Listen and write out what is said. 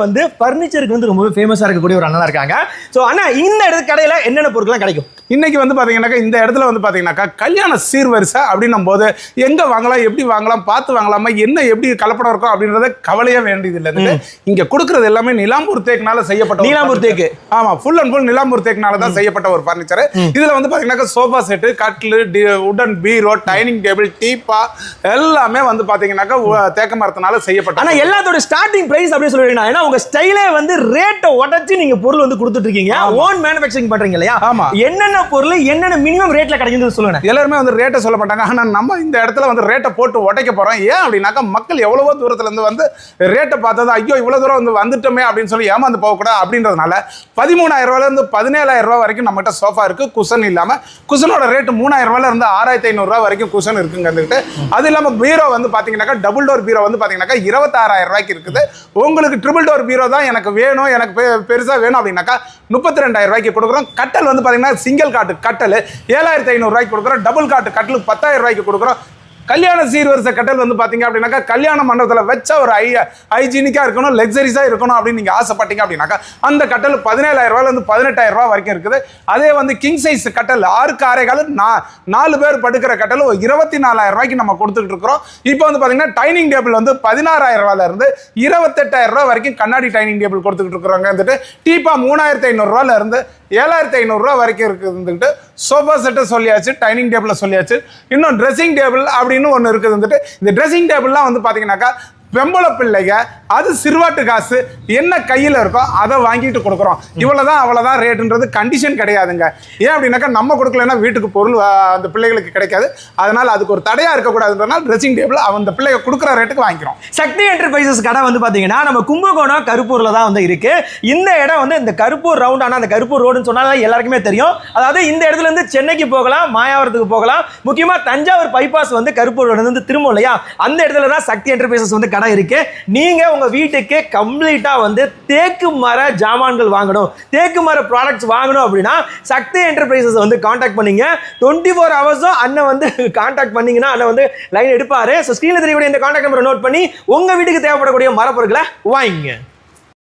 வந்து பர்னிச்சருக்கு வந்து ரொம்ப ஃபேமஸா இருக்கக்கூடிய ஒரு அண்ணா இருக்காங்க. சோ அண்ணா இந்த கடையில என்னென்ன பொருட்கள் கிடைக்கும்? இன்னைக்கு வந்து பாத்தீங்கன்னாக்கா இந்த இடத்துல வந்து பாத்தீங்கன்னாக்கா கல்யாண சீர்வரிசை அப்படின்னும் போது எங்க வாங்கலாம், எப்படி வாங்கலாம், பார்த்து வாங்கலாமா, என்ன எப்படி கலப்படம் இருக்கும் அப்படின்றத கவலையே வேண்டியது இல்லை. இங்க கொடுக்கறது எல்லாமே நிலாம்பூர் தேக்குனால செய்யப்பட்ட நிலாம்பூர் தேக்கு. ஆமா, ஃபுல் அண்ட் ஃபுல் நிலாம்பூர் தேக்குனால தான் செய்யப்பட்ட ஒரு பர்னிச்சர். இதுல வந்து பாத்தீங்கன்னாக்கா சோஃபா செட்டு, கட்லு, உடன் பீரோ, டைனிங் டேபிள், டீப்பா எல்லாமே வந்து பாத்தீங்கன்னாக்கா தேக்க மரத்தினால செய்யப்பட்ட. ஆனா எல்லாத்தோட ஸ்டார்டிங் பிரைஸ் அப்படியே சொல்றீங்க. ஏன்னா உங்க ஸ்டைலே வந்து ரேட்டை உடைச்சு நீங்க பொருள் வந்து கொடுத்துட்டு இருக்கீங்க. ஓன் மேனுஃபேக்சரிங் பண்றீங்க இல்லையா? ஆமா. என்னென்ன பொருள் என்னென்ன மினிமம் ரேட்ல கிடைக்குது சொல்லுங்க. எல்லாருமே வந்து ரேட்டை சொல்ல மாட்டாங்க. ஆனா நம்ம இந்த இடத்துல வந்து ரேட்டை போட்டு உடைக்க போறோம். ஏன் அப்படின்னாக்கா மக்கள் எவ்வளவோ தூரத்துல இருந்து வந்து ரேட்டை பார்த்தது ஐயோ இவ்வளவு தூரம் வந்து வந்துட்டோமே அப்படின்னு சொல்லி ஏமாந்து போகக்கூடாது அப்படின்றதுனால 13,000 ரூபாயில இருந்து 17,000 ரூபாய் வரைக்கும் நம்மகிட்ட சோஃபா இருக்கு. குஷன் இல்லாம குஷனோட ரேட் 3,000 ரூபாயில இருந்து 6,500 ரூபாய் வரைக்கும் குஷன் இருக்குங்க. அது இல்லாம பீரோ வந்து பாத்தீங்கன்னாக்கா டபுள் டோர் பீரோ வந்து பாத்தீங்கன்னாக்கா 26,000 ரூபாய்க்கு இருக்குது. உங்களுக்கு ட்ரிபிள் டோர் பீரோ தான் எனக்கு வேணும், எனக்கு பெருசா வேணும் அப்படின்னாக்கா 32,000 ரூபாய்க்கு கொடுக்குறோம். கட்டல் வந்து பாத்தீங்கன்னா சிங்கிள் காட்டு கட்டல் 7,500 ரூபாய்க்கு கொடுக்குறோம். டபுள் காட்டு கட்டல் 10,000 ரூபாய்க்கு கொடுக்குறோம். கல்யாண சீர்வரிசை கட்டல் வந்து பாத்தீங்க அப்படின்னாக்கா கல்யாண மண்டபத்தில் வச்ச ஒரு ஹைஜீனிக்கா இருக்கணும், லக்ஸரிஸா இருக்கணும் அப்படின்னு நீங்க ஆசைப்பட்டீங்க அப்படின்னாக்கா அந்த கட்டல் 17,000 ரூபாயில இருந்து 18,000 ரூபாய் வரைக்கும் இருக்குது. அதே வந்து கிங் சைஸ் கட்டல் 6 அறைகள் 4 பேர் படுக்கிற கட்டல் 24,000 ரூபாய்க்கு நம்ம கொடுத்துட்டு இருக்கிறோம். இப்போ வந்து பாத்தீங்கன்னா டைனிங் டேபிள் வந்து 16,000 ரூபாயில இருந்து 28,000 ரூபாய் வரைக்கும் கண்ணாடி டைனிங் டேபிள் கொடுத்துட்டு இருக்கிறோங்க. டீப்பா 3,500 ரூபாயில இருந்து 7,500 ரூபாய் வரைக்கும் இருக்குது. சோஃபா செட்டை சொல்லியாச்சு, டைனிங் டேபிள சொல்லியாச்சு. இன்னும் ட்ரெஸ்ஸிங் டேபிள் அப்படின்னு ஒன்று இருக்குது. இந்த ட்ரெஸ்ஸிங் டேபிள்லாம் வந்து பார்த்தீங்கன்னாக்கா வெம்பள பிள்ளைங்க அது சிறுவாட்டு காசு என்ன கையில் இருக்கோ அதை வாங்கிட்டு கொடுக்குறோம். இவ்வளோதான் அவ்வளோதான் ரேட்டுன்றது கண்டிஷன் கிடையாதுங்க. ஏன் அப்படின்னாக்கா நம்ம கொடுக்கலன்னா வீட்டுக்கு பொருள் அந்த பிள்ளைகளுக்கு கிடைக்காது. அதனால அதுக்கு ஒரு தடையாக இருக்கக்கூடாதுன்றனால ட்ரெஸ்ஸிங் டேபிள் அந்த பிள்ளைங்க கொடுக்குற ரேட்டுக்கு வாங்கிக்கிறோம். சக்தி என்டர்பிரைசஸ் கடை வந்து பார்த்தீங்கன்னா நம்ம கும்பகோணம் கருப்பூரில் தான் வந்து இருக்கு. இந்த இடம் வந்து இந்த கருப்பூர் ரவுண்ட். ஆனால் அந்த கருப்பூர் ரோடுன்னு சொன்னால் எல்லாருக்குமே தெரியும். அதாவது இந்த இடத்துல இருந்து சென்னைக்கு போகலாம், மாயாவரத்துக்கு போகலாம். முக்கியமாக தஞ்சாவூர் பைபாஸ் வந்து கருப்பூர் ரோடு வந்து திரும்ப இல்லையா, அந்த இடத்துல தான் சக்தி என்டர்பிரைசஸ் வந்து கடை இருக்கு. நீங்க உங்க வீட்டுக்கு கம்ப்ளீட்டா வந்து தேக்கு மர ஜாமான்கள் வாங்கணும், தேக்கு மர ப்ராடக்ட்ஸ் வாங்கணும் அப்படின்னா சக்தி என்டர்பிரைசஸ் வந்து காண்டாக்ட் பண்ணீங்க. 24 ஹவர்ஸும் அண்ணன் வந்து காண்டாக்ட் பண்ணீங்கன்னா அண்ணன் வந்து லைன் எடுப்பாரு. ஸோ ஸ்க்ரீனில் தெரியக்கூடிய இந்த காண்டாக்ட் நம்பரை நோட் பண்ணி உங்க வீட்டுக்கு தேவைப்படக்கூடிய மரப்பொருட்களை வாங்கிங்க.